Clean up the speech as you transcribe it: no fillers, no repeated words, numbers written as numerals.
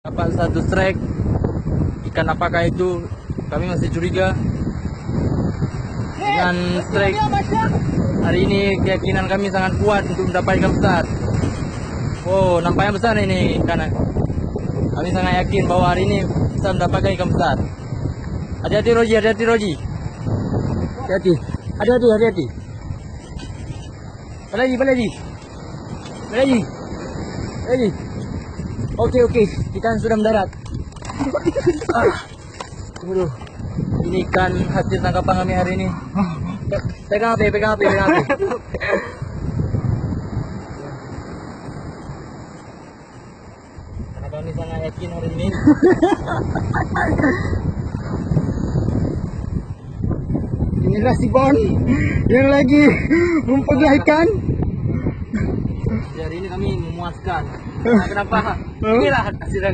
Dapat satu strike ikan, apakah itu? Kami masih curiga dengan strike hari ini. Keyakinan kami sangat kuat untuk mendapat ikan besar. Oh, nampaknya besar ini ikan. Kami sangat yakin bahwa hari ini bisa mendapatkan ikan besar. Hati-hati Roji, hati-hati Roji. Hati-hati, hati-hati, hati-hati. Balik lagi. Oke, ikan sudah mendarat. Aduh, ini ikan hasil tangkapan kami hari ini. Pegang api. Karena kami sangat yakin hari ini. Inilah si Bon yang lagi mempegang ikan. Hari ini kami memuaskan. Nah, kenapa? Inilah hasil tangkapan.